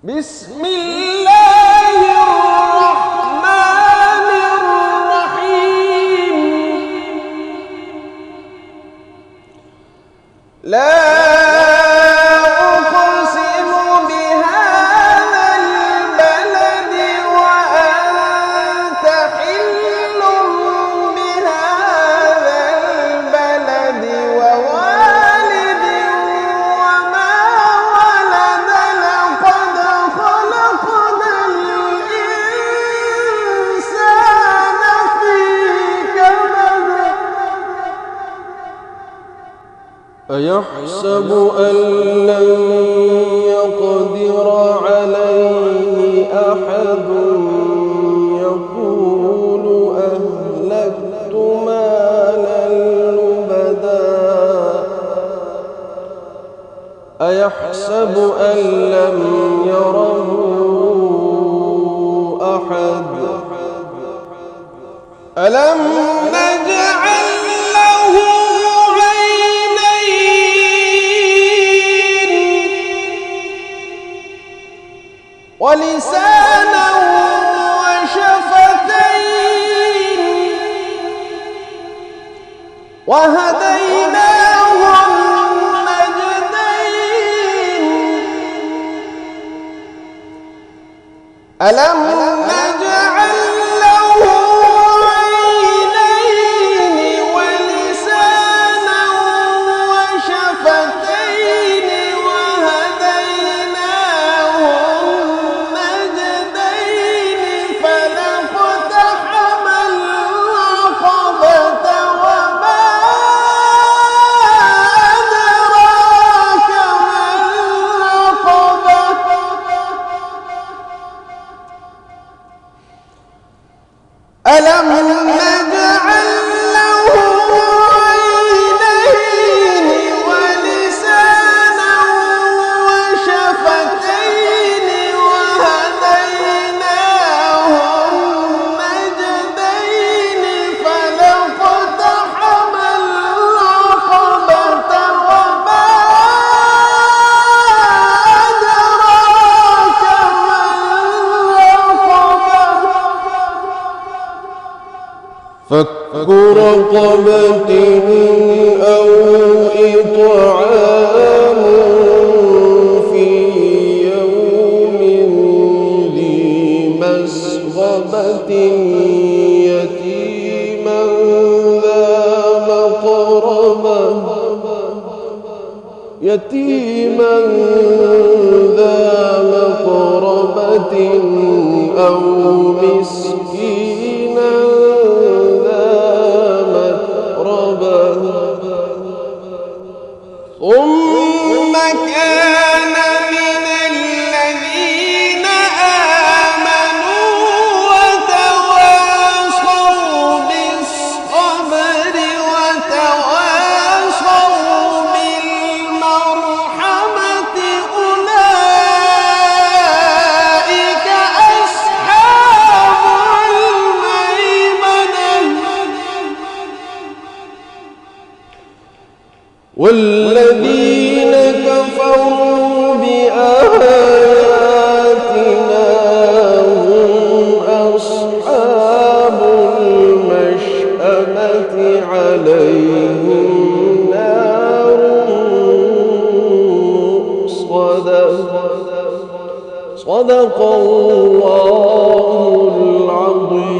بسم الله الرحمن الرحيم. لا أقسم بهذا البلد وأنت حل بهذا البلد ووالد وما ولد لقد خلقنا الإنسان في كبد أيحسب أن لن يقدر عليه أحد يقول أهلكت مالا لبدا أيحسب أن لم يره أحد ألم نجعل له عينين ولسانا وشفتين وهديناه النجدين ألم نجعل له عينين ولسانا وشفتين وهديناه النجدين فلاقتحم العقبة وما أدراك ما العقبة ألم نجعل له عينين ولسانا وشفتين وهديناه النجدين فلاقتحم العقبة وما أدراك ما العقبة فك رقبة أو إطعام في يوم ذي مسغبة يتيما ذا مقربة أو مسكينا ثم كان من الذين آمنوا وتواصوا بالصبر وتواصوا بالمرحمة أولئك أصحاب الميمنة والذين كفروا بآياتنا هم أصحاب المشأمة عليهم نار صدق الله العظيم.